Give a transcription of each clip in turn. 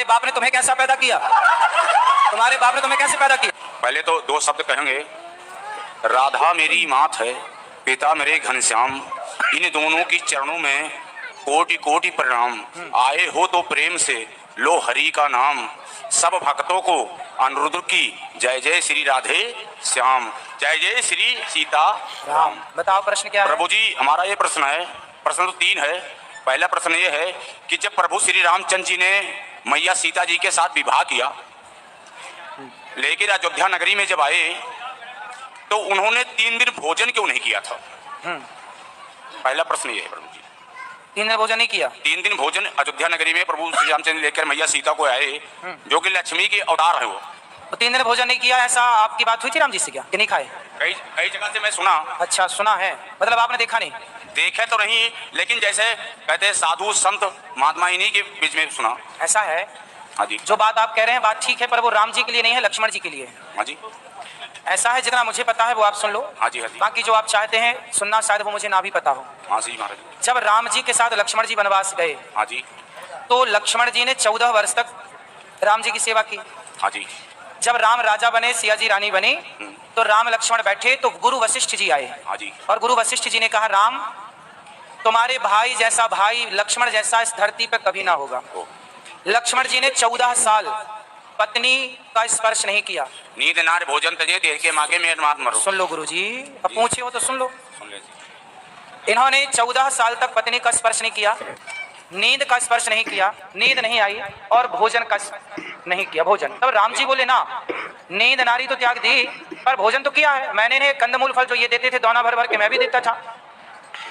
तुम्हारे बाप ने तुम्हें कैसा पैदा किया? तुम्हारे बाप ने तुम्हें कैसे पैदा किया? पहले तो दो शब्द कहेंगे, राधा मेरी मात है, पिता मेरे घनश्याम, इन दोनों की चरणों में कोटि कोटि प्रणाम। आए हो तो प्रेम से लो हरि का नाम, सब भक्तों को अनुरुद्ध की जय जय श्री राधे श्याम, जय जय श्री सीता राम। बताओ प्रश्न क्या है? प्रभु जी, हमारा ये प्रश्न है, प्रश्न तो तीन है। पहला प्रश्न ये है कि जब प्रभु श्री रामचंद्र जी ने मैया सीता जी के साथ विवाह किया, लेकिन अयोध्या नगरी में जब आए तो उन्होंने 3 दिन भोजन क्यों नहीं किया था? पहला प्रश्न ये है प्रभु जी। 3 दिन भोजन नहीं किया? 3 दिन भोजन अयोध्या नगरी में प्रभु श्री रामचंद्र लेकर मैया सीता को आए, जो कि लक्ष्मी के अवतार है वो। तो 3 दिन भोजन नहीं किया, ऐसा आपकी बात हुई थी राम जी से क्या कि नहीं खाए? कई जगह से मैं सुना। अच्छा, सुना है, मतलब आपने देखा नहीं? देखे तो नहीं, लेकिन जैसे कहते हैं साधु संत महात्मा, इन्हीं के बीच में सुना। ऐसा है? हाँ जी। जो बात आप कह रहे हैं बात ठीक है, पर वो राम जी के लिए नहीं है, लक्ष्मण जी के लिए है। हाँ जी। ऐसा है, जितना मुझे पता है वो आप सुन लो। हाँ जी, हाँ जी। बाकी जो आप चाहते हैं सुनना शायद वो मुझे ना भी पता हो। हाँ जी महाराज। जब राम जी के साथ लक्ष्मण जी वनवास गए, हाँ जी, तो लक्ष्मण जी ने 14 वर्ष तक राम जी की सेवा की। हाँ जी। जब राम राजा बने, सिया जी रानी बनी, तो राम लक्ष्मण बैठे तो गुरु वशिष्ठ जी आए। हाँ जी। और गुरु वशिष्ठ जी ने कहा, राम तुम्हारे भाई जैसा भाई लक्ष्मण जैसा इस धरती पर कभी ना होगा। लक्ष्मण जी ने 14 साल पत्नी का स्पर्श नहीं किया। नींद नार भोजन तजे देख के मांगे मेर मात मरो। सुन लो गुरु जी, अब पूछे हो तो सुन लो। सुन ले जी। इन्होंने 14 साल तक पत्नी का स्पर्श नहीं किया, नींद का स्पर्श नहीं किया, नींद नहीं आई, और भोजन का नहीं किया भोजन। तब राम जी बोले, ना नींद नारी तो त्याग दी, पर भोजन तो किया है मैंने। इन्हें कंदमूल फल जो ये देते थे दोना भर भर के, मैं भी देता था।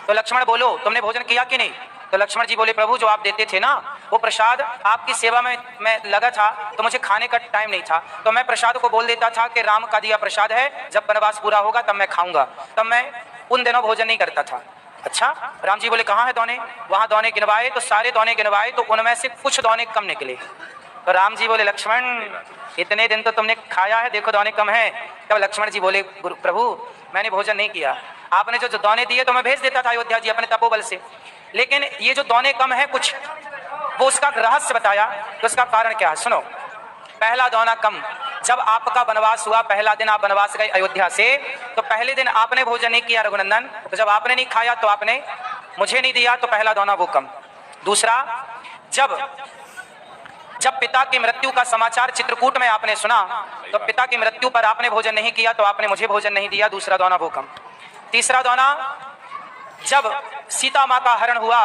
तो लक्ष्मण बोलो, तुमने भोजन किया कि नहीं? तो लक्ष्मण जी बोले, प्रभु जो आप देते थे ना वो प्रसाद, आपकी सेवा में मैं लगा था तो मुझे खाने का टाइम नहीं था, तो मैं प्रसाद को बोल देता था कि राम का दिया प्रसाद है, जब वनवास पूरा होगा तब मैं खाऊंगा। तब मैं उन दिनों भोजन नहीं करता था। अच्छा, राम जी बोले, कहाँ है दोने? वहाँ दोने गिनवाए तो सारे दोने गिनवाए तो उनमें से कुछ दोने कम निकले। तो राम जी बोले, लक्ष्मण इतने दिन तो तुमने खाया है, देखो दोने कम है। तब लक्ष्मण जी बोले, प्रभु मैंने भोजन नहीं किया, आपने जो दोने दिए तो मैं भेज देता था अयोध्या जी अपने तपोबल से, लेकिन ये जो दोने कम है कुछ, वो उसका रहस्य बताया। तो उसका कारण क्या है सुनो। पहला दोना कम, जब आपका वनवास हुआ, पहला दिन आप वनवास गए अयोध्या से, तो पहले दिन आपने भोजन नहीं किया रघुनंदन, तो जब आपने नहीं खाया तो आपने मुझे नहीं दिया, तो पहला दोना वो कम। दूसरा, जब पिता की मृत्यु का समाचार चित्रकूट में आपने सुना, तो पिता की मृत्यु पर आपने भोजन नहीं किया, तो आपने मुझे भोजन नहीं दिया, दूसरा दोना वो कम। तीसरा दोना, जब सीता माँ का हरण हुआ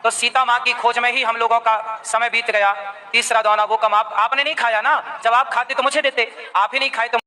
तो सीता माँ की खोज में ही हम लोगों का समय बीत गया, तीसरा दोना वो कम। आपने नहीं खाया ना, जब आप खाते तो मुझे देते, आप ही नहीं खाए तो